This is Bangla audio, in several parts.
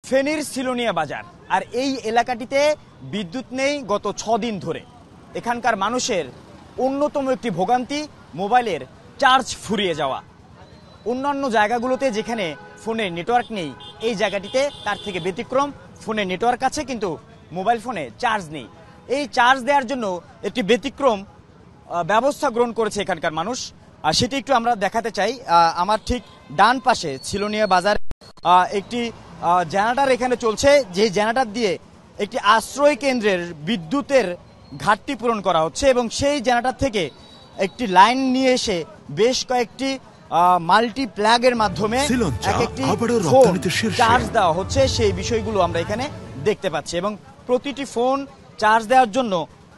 ফেনীর সিলোনিয়া বাজার, আর এই এলাকাটিতে বিদ্যুৎ নেই গত 6 দিন ধরে। এখানকার মানুষের অন্যতম একটি ভোগান্তি মোবাইলের চার্জ ফুরিয়ে যাওয়া। অন্যান্য জায়গাগুলোতে যেখানে ফোনের নেটওয়ার্ক নেই, এই জায়গাটিতে তার থেকে ব্যতিক্রম, ফোনে নেটওয়ার্ক আছে কিন্তু মোবাইল ফোনে চার্জ নেই। এই চার্জ দেওয়ার জন্য একটি ব্যতিক্রম ব্যবস্থা গ্রহণ করেছে এখানকার মানুষ, আর সেটি একটু আমরা দেখাতে চাই। আমার ঠিক ডান পাশে সিলোনিয়া বাজারে একটি জেনারেটর এখানে চলছে, যে জেনারেটর দিয়ে একটি আশ্রয় কেন্দ্রের বিদ্যুতের ঘাটতি পূরণ করা হচ্ছে এবং সেই জেনারেটর থেকে একটি লাইন নিয়ে এসে বেশ কয়েকটি মাল্টি প্লাগের মাধ্যমে এক একটি ফোন চার্জ দেওয়া হচ্ছে। সেই বিষয়গুলো আমরা এখানে দেখতে পাচ্ছি এবং প্রতিটি ফোন চার্জ দেওয়ার জন্য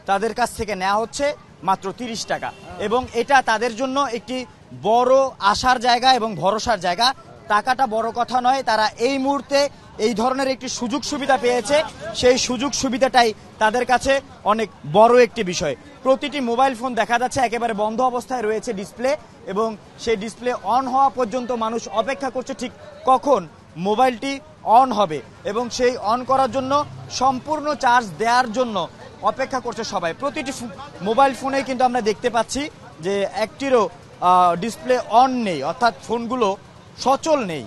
তাদের কাছ থেকে নেওয়া হচ্ছে মাত্র 30 টাকা, এবং এটা তাদের জন্য একটি বড় আশার জায়গা এবং ভরসার জায়গা। টাকাটা বড় কথা নয়, তারা এই মুহূর্তে এই ধরনের একটি সুযোগ সুবিধা পেয়েছে, সেই সুযোগ সুবিধাটাই তাদের কাছে অনেক বড় একটি বিষয়। প্রতিটি মোবাইল ফোন দেখা যাচ্ছে একেবারে বন্ধ অবস্থায় রয়েছে ডিসপ্লে, এবং সেই ডিসপ্লে অন হওয়া পর্যন্ত মানুষ অপেক্ষা করছে ঠিক কখন মোবাইলটি অন হবে, এবং সেই অন করার জন্য সম্পূর্ণ চার্জ দেওয়ার জন্য অপেক্ষা করছে সবাই। প্রতিটি মোবাইল ফোনে কিন্তু আমরা দেখতে পাচ্ছি যে একটিরও ডিসপ্লে অন নেই, অর্থাৎ ফোনগুলো সচল নেই,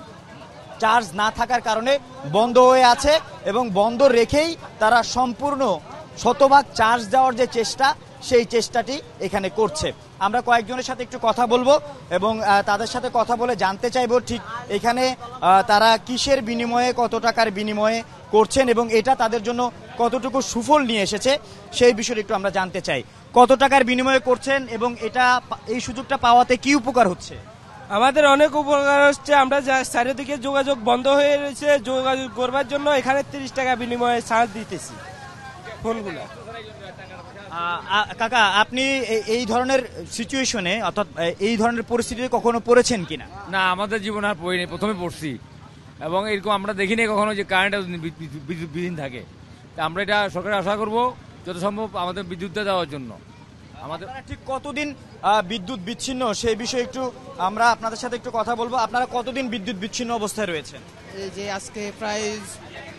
চার্জ না থাকার কারণে বন্ধ হয়ে আছে, এবং বন্ধ রেখেই তারা সম্পূর্ণ শতভাগ চার্জ দেওয়ার যে চেষ্টা, সেই চেষ্টাটি এখানে করছে। আমরা কয়েকজনের সাথে একটু কথা বলবো এবং তাদের সাথে কথা বলে জানতে চাইবো ঠিক এখানে তারা কিসের বিনিময়ে, কত টাকার বিনিময়ে করছেন এবং এটা তাদের জন্য কতটুকু সুফল নিয়ে এসেছে সেই বিষয়ে একটু আমরা জানতে চাই। কত টাকার বিনিময়ে করছেন এবং এটা এই সুযোগটা পাওয়াতে কি উপকার হচ্ছে? আমাদের অনেক উপকার হচ্ছে। আমরা চারিদিকে যোগাযোগ বন্ধ হয়ে রয়েছে, যোগাযোগ করবার জন্য এখানে 30 টাকা বিনিময়ে চার্জ দিতেছি ফোনগুলো। কাকা, আপনি এই ধরনের সিচুয়েশনে অর্থাৎ এই ধরনের পরিস্থিতিতে কখনো পড়েছেন কিনা? না, আমাদের জীবন আর পড়িনি, প্রথমে পড়ছি, এবং এরকম আমরা দেখিনি কখনো যে কারেন্ট বিধীন থাকে। আমরা এটা সরকারের আশা করব যত সম্ভব আমাদের বিদ্যুৎটা দেওয়ার জন্য। আমাদের ঠিক কতদিন বিদ্যুৎ বিচ্ছিন্ন সেই বিষয়ে একটু আমরা আপনাদের সাথে একটু কথা বলবো। আপনারা কতদিন বিদ্যুৎ বিচ্ছিন্ন অবস্থায় রয়েছেন? এই যে আজকে প্রায়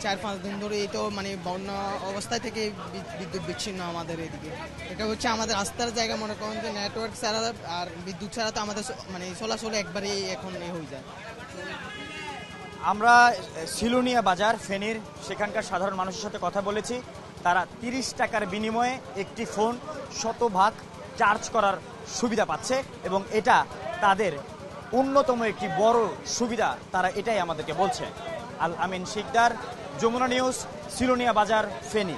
4-5 দিন ধরে, এই তো মানে বন্যা অবস্থায় থেকে বিদ্যুৎ বিচ্ছিন্ন আমাদের এদিকে। এটা হচ্ছে আমাদের আস্থার জায়গা, মনে করেন যে নেটওয়ার্ক ছাড়া আর বিদ্যুৎ ছাড়া তো আমাদের মানে চলাচল একবারেই এখন হয়ে যায়। আমরা সিলোনিয়া বাজার ফেনীর সেখানকার সাধারণ মানুষের সাথে কথা বলেছি। তারা 30 টাকার বিনিময়ে একটি ফোন শতভাগ চার্জ করার সুবিধা পাচ্ছে এবং এটা তাদের অন্যতম একটি বড় সুবিধা, তারা এটাই আমাদেরকে বলছে। আল আমিন শিকদার, যমুনা নিউজ, সিলোনিয়া বাজার, ফেনী।